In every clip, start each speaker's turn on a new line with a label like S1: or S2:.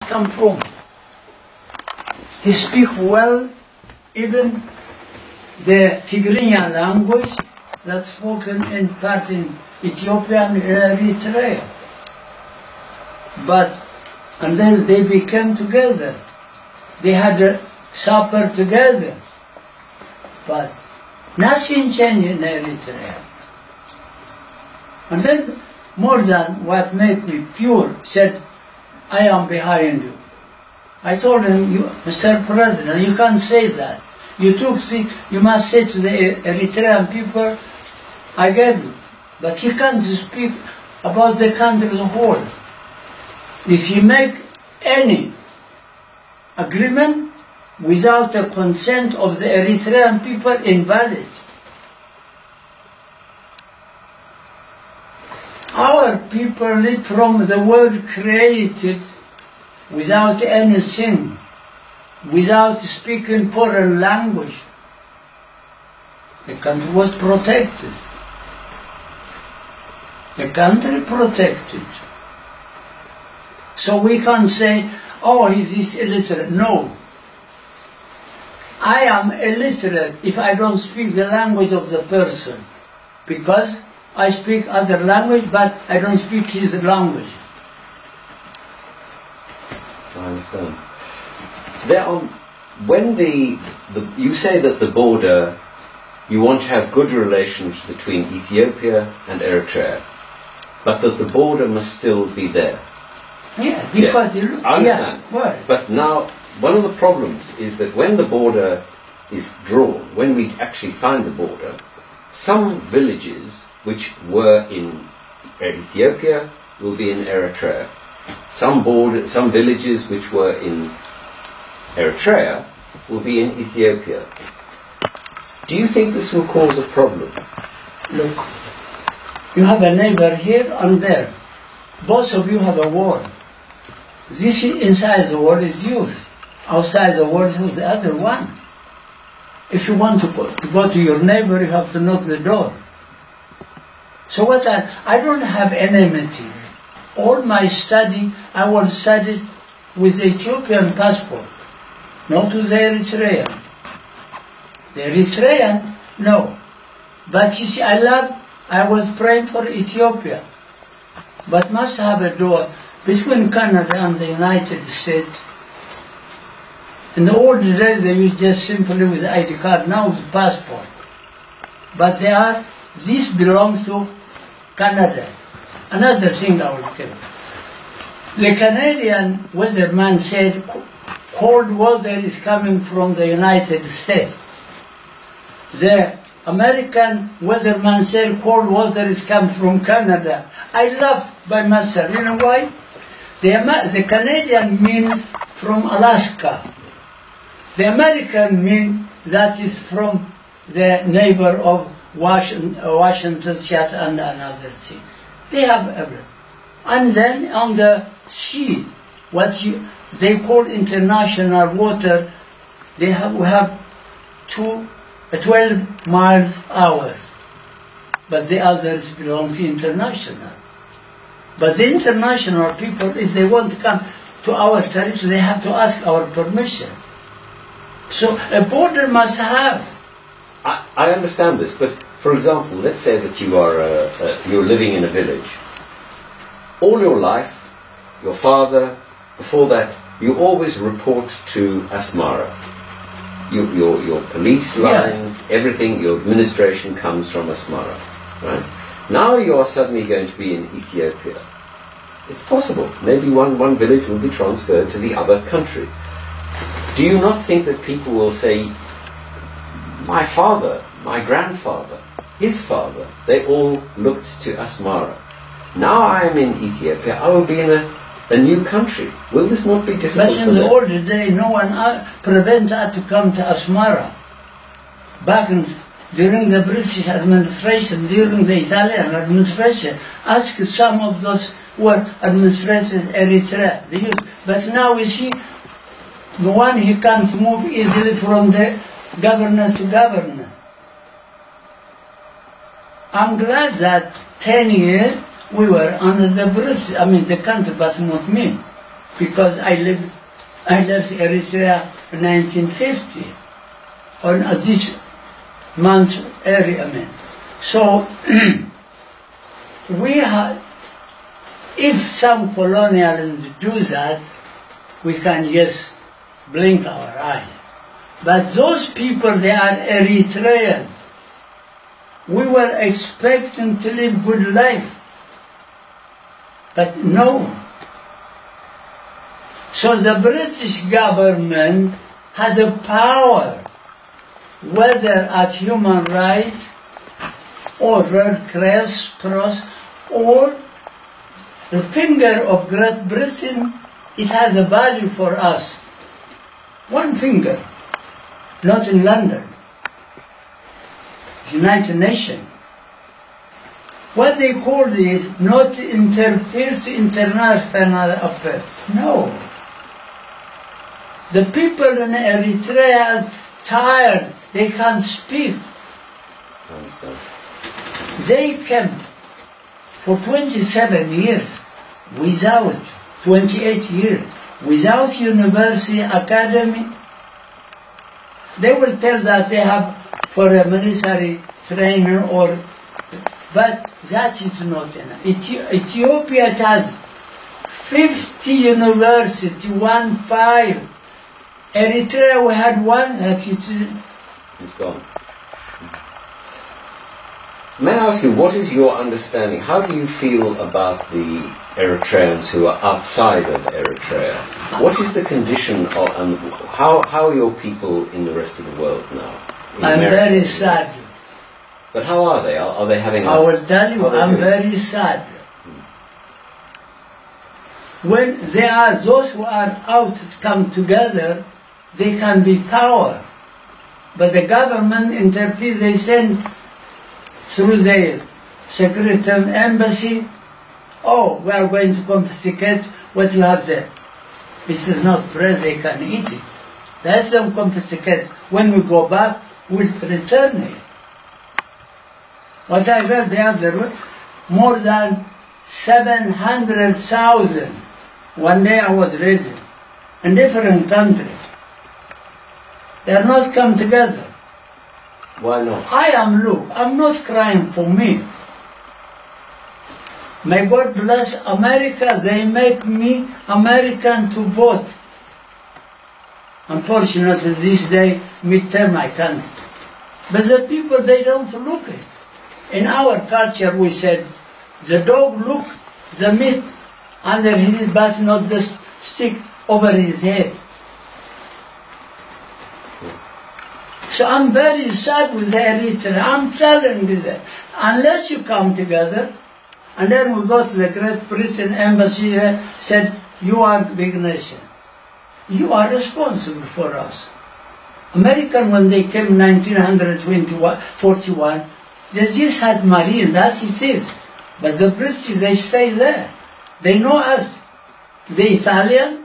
S1: come from. He speaks well even the Tigrinya language that's spoken in part in Ethiopia and Eritrea. And then they became together. They had a supper together. But nothing changed in Eritrea. And then, more than what made me pure, said, I am behind you. I told him, Mr. President, you can't say that. You must say to the Eritrean people, I gave you. But he can't speak about the country as a whole. If he make any agreement without the consent of the Eritrean people, invalid. Our people live from the word created without anything, without speaking foreign language. The country was protected. The country protected. So we can't say, oh, is this illiterate? No. I am illiterate if I don't speak the language of the person, because I speak other language, but I don't speak his language.
S2: I understand. When you say that the border, you want to have good relations between Ethiopia and Eritrea, but that the border must still be there.
S1: Yeah, because
S2: yes, I understand.
S1: Yeah,
S2: but now, one of the problems is that when the border is drawn, when we actually find the border, some villages which were in Ethiopia will be in Eritrea. Some villages which were in Eritrea will be in Ethiopia. Do you think this will cause a problem?
S1: Look, you have a neighbor here and there. Both of you have a wall. This inside the wall is yours. Outside the wall is the other one. If you want to go to your neighbor, you have to knock the door. So I don't have enmity. All my study, I was studied with the Ethiopian passport, not with the Eritrean. The Eritrean, no. But you see, I was praying for Ethiopia, but must have a door between Canada and the United States. In the old days, they used just simply with ID card, now with passport. But this belongs to Canada. Another thing I will tell you. The Canadian weatherman said cold weather is coming from the United States. The American weatherman said cold weather is coming from Canada. I laughed by myself. You know why? The Canadian means from Alaska. The American means that is from the neighbor of Washington, Seattle, and another thing. They have everything. And then on the sea, they call international water, we have 12 miles hours. But the others belong to international. But the international people, if they want to come to our territory, they have to ask our permission. So a border must have.
S2: I understand this, but for example, let's say that you're living in a village. All your life, your father, before that, you always report to Asmara. Your police line, everything, your administration comes from Asmara, right? Now you are suddenly going to be in Ethiopia. It's possible. Maybe one village will be transferred to the other country. Do you not think that people will say, my father, my grandfather, his father, they all looked to Asmara. Now I am in Ethiopia, I will be in a new country. Will this not be difficult?
S1: But in the old day, no one prevented us to come to Asmara. Back during the British administration, during the Italian administration, ask some of those who were administrators Eritrea. But now we see the one he can't move easily from the governor to governor. I'm glad that 10 years we were under the British, the country, but not me. because I left Eritrea in 1950 on this month's area. So we have, if some colonialists do that, we can just blink our eye. But those people, they are Eritrean. We were expecting to live good life, but no. So the British government has a power, whether at human rights or Red Cross or the finger of Great Britain. It has a value for us. One finger, not in London. United Nations. What they call it, not to interfere to international affairs. No. The people in Eritrea are tired. They can't speak.
S2: I understand.
S1: They came for 27 years without, 28 years, without university, academy. They will tell that they have for a military training, but that is not enough. Ethiopia has 50 universities, 15. Eritrea, we had one,
S2: it's gone. May I ask you, what is your understanding? How do you feel about the Eritreans who are outside of Eritrea? What is the condition of, and how are your people in the rest of the world now?
S1: I'm very sad.
S2: But how are they? Are they having?
S1: I will tell you, I'm very sad. When they are those who are out come together, they can be power. But the government interferes. They send through the secretary embassy. Oh, we are going to confiscate what you have there. This is not bread, they can eat it. Let them confiscate. When we go back, we'll return it. What I read the other, more than 700,000. One day I was reading, in different countries. They are not come together.
S2: Why not?
S1: I'm not crying for me. May God bless America, they make me American to vote. Unfortunately, this day, midterm I can't. But the people, they don't look it. In our culture, we said, the dog look the meat under his butt, not the stick over his head. So I'm very sad with the Eritrea. I'm telling you that unless you come together, and then we go to the Great Britain embassy here, said, you are the big nation. You are responsible for us. American, when they came in 1941, they just had marine, that it is. But the British, they stay there. They know us. The Italian,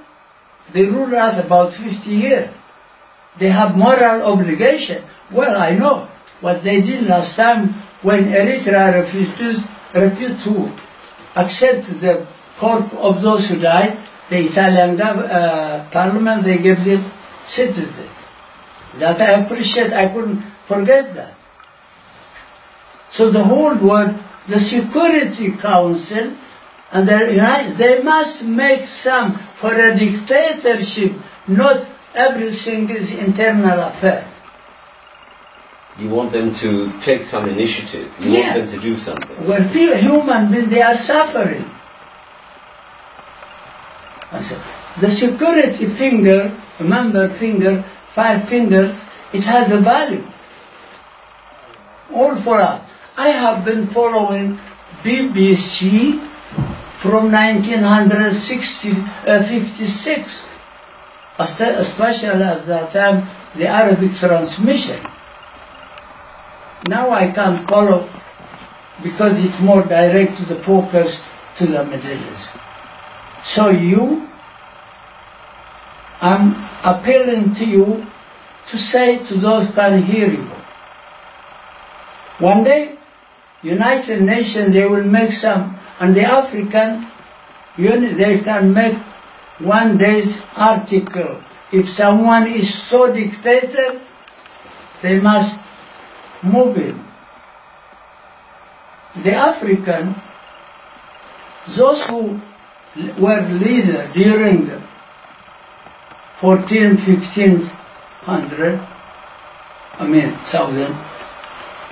S1: they rule us about 50 years. They have moral obligation. Well, I know what they did last time when Eritrea refused to accept the corpse of those who died. The Italian parliament, they gave them citizenship. That I appreciate, I couldn't forget that. So the whole world, the Security Council, and they must make some for a dictatorship, not everything is internal affair.
S2: You want them to take some initiative. You want them to do something.
S1: Well, human beings, they are suffering. The security finger, remember finger, 5 fingers, it has a value. All for us. I have been following BBC from 1956, especially at that time, the Arabic transmission. Now I can't follow because it's more direct to the focus to the Middle East. So I'm appealing to you to say to those who can hear you, one day, United Nations, they will make some, and the African Union, they can make one day's article. If someone is so dictator, they must move him. The African, those who were leaders during the 1500, thousand,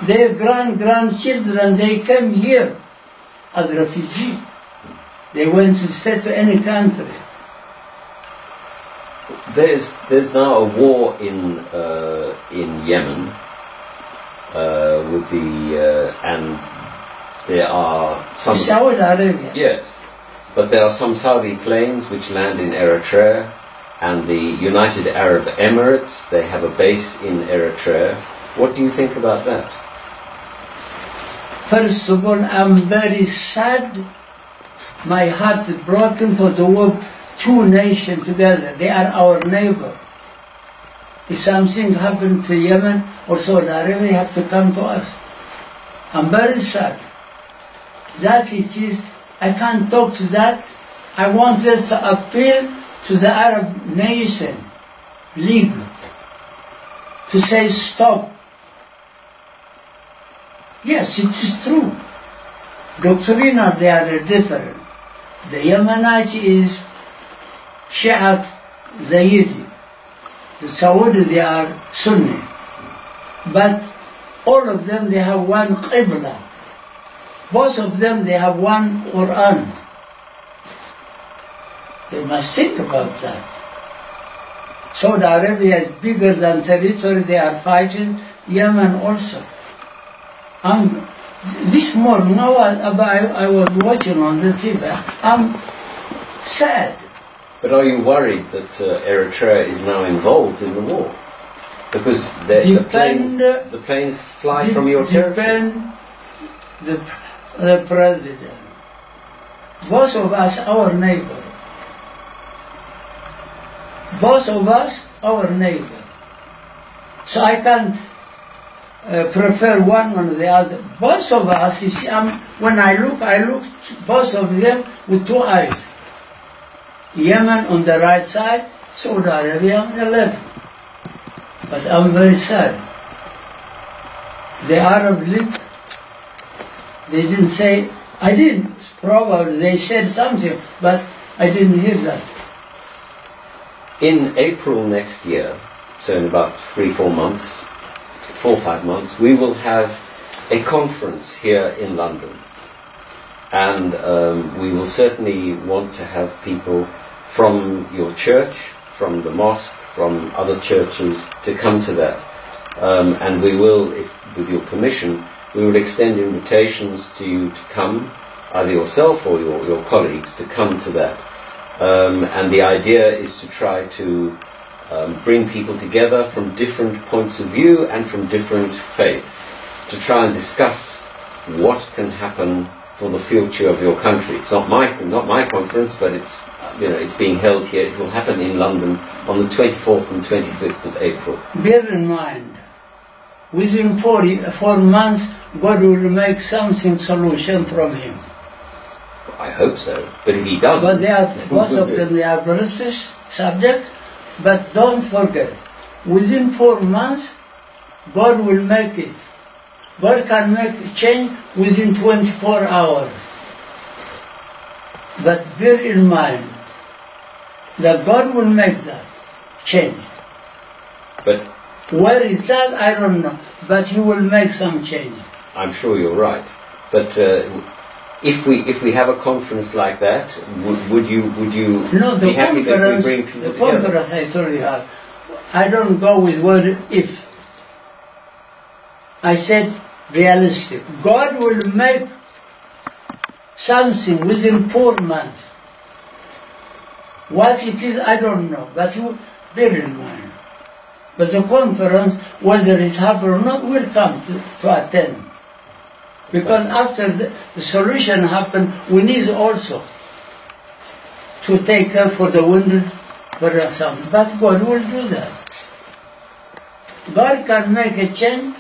S1: their grandchildren, they came here as refugees. They went to stay to any country.
S2: There's now a war in Yemen with the and there are some
S1: Saudi Arabia.
S2: Yes, but there are some Saudi planes which land in Eritrea, and the United Arab Emirates, they have a base in Eritrea. What do you think about that?
S1: First of all, I'm very sad. My heart is broken for the world. Two nations together, they are our neighbor. If something happened to Yemen or Saudi Arabia, they have to come to us. I'm very sad. That it is, I can't talk to that. I want us to appeal to the Arab nation, League, to say stop. Yes, it is true. Doctrinal, they are different. The Yemenite is Shiite Zayidi. The Saudi, they are Sunni. But all of them, they have one Qibla. Both of them, they have one Quran. They must think about that. Saudi Arabia is bigger than territory. They are fighting. Yemen also. This morning, now I was watching on the TV. I'm sad.
S2: But are you worried that Eritrea is now involved in the war? Because the planes fly from your territory.
S1: The president. Both of us, our neighbor. Both of us, our neighbor. So I can prefer one or the other. Both of us, you see, when I look both of them with two eyes. Yemen on the right side, Saudi Arabia on the left. But I'm very sad. The Arab League, they didn't say, I didn't, probably they said something, but I didn't hear that.
S2: In April next year, so in about 4 months, 4 or 5 months, we will have a conference here in London. And we will certainly want to have people from your church, from the mosque, from other churches to come to that. And we will, with your permission, we will extend invitations to you to come, either yourself or your colleagues, to come to that. And the idea is to try to bring people together from different points of view and from different faiths, to try and discuss what can happen for the future of your country. It's not my conference, but it's being held here. It will happen in London on the 24th and 25th of April.
S1: Bear in mind, within 4 months, God will make something solution from him.
S2: I hope so. But if he doesn't...
S1: But both of them, they are British subjects. But don't forget, within 4 months, God will make it. God can make a change within 24 hours. But bear in mind that God will make that change.
S2: But
S1: where is that? I don't know. But He will make some change.
S2: I'm sure you're right. But if we have a conference like that, would you be happy that we bring people together?
S1: The conference I told you about, I don't go with word if. I said realistic. God will make something within 4 months. What it is, I don't know, but you bear in mind. But the conference, whether it happens or not, will come to attend. Because after the solution happened, we need also to take care for the wounded, for some. But God will do that. God can make a change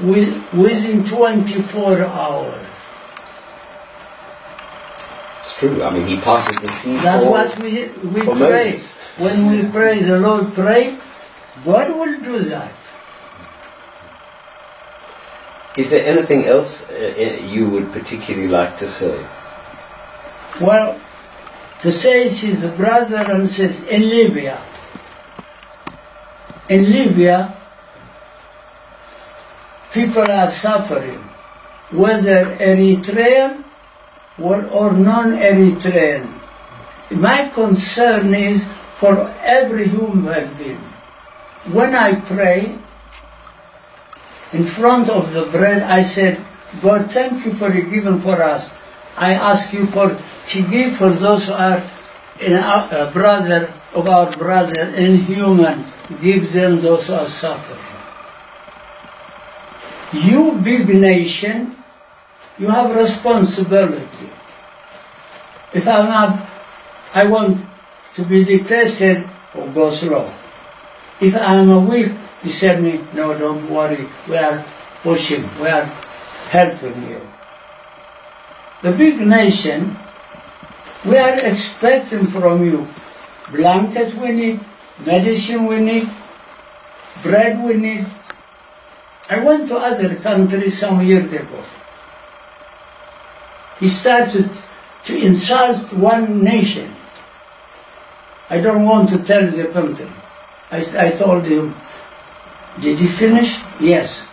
S1: within 24 hours.
S2: It's true. I mean, he passes the sea
S1: That's
S2: for,
S1: what we
S2: for
S1: pray.
S2: Moses.
S1: When we pray, the Lord pray, God will do that.
S2: Is there anything else you would particularly like to say?
S1: Well, to say she's a brother and says in Libya. In Libya, people are suffering, whether Eritrean or non-Eritrean. My concern is for every human being. When I pray, in front of the bread, I said, God, thank you for your giving for us. I ask you for forgive for those who are in our brother of our brother inhuman. Give them those who are suffering. You big nation, you have responsibility. If I want to be dictated, or go slow. If I'm a weak, you said me, no, don't worry, we are pushing, we are helping you. The big nation, we are expecting from you blanket we need, medicine we need, bread we need. I went to other countries some years ago. He started to insult one nation. I don't want to tell the country. I told him, did you finish? Yes.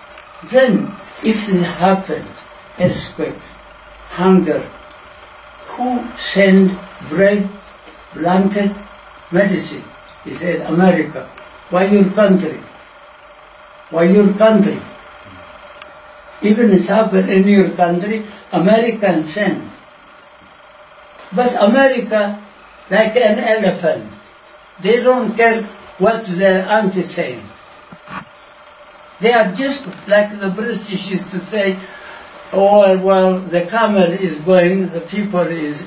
S1: Then, if it happened, earthquake, hunger, who send bread, blanket, medicine? He said, America. Why your country? Why your country? Even it happened in your country, Americans send. But America, like an elephant, they don't care what the auntie saying. They are just like the British used to say, oh, well, the camel is going, the people is...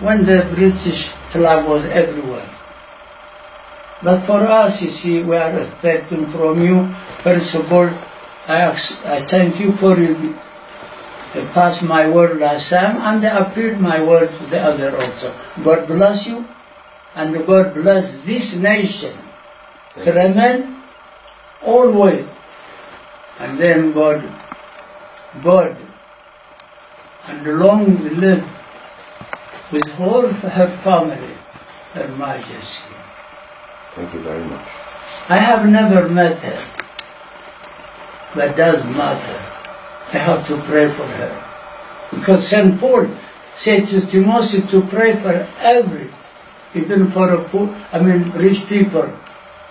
S1: When the British flag was everywhere. But for us, you see, we are expecting from you, first of all, I thank you for you passed my word last time, and I appealed my word to the other also. God bless you, and God bless this nation to remain always. And then God, and long live with all her family, Her Majesty.
S2: Thank you very much.
S1: I have never met her, but does matter. I have to pray for her. Because St. Paul said to Timothy to pray for every, even for a poor, rich people,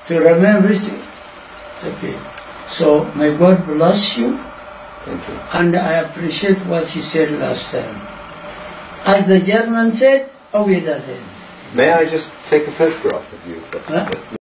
S1: to remain rich. So may God bless you.
S2: Thank you.
S1: And I appreciate what he said last time. As the German said, oh, he doesn't.
S2: May I just take a photograph of you?
S1: Huh?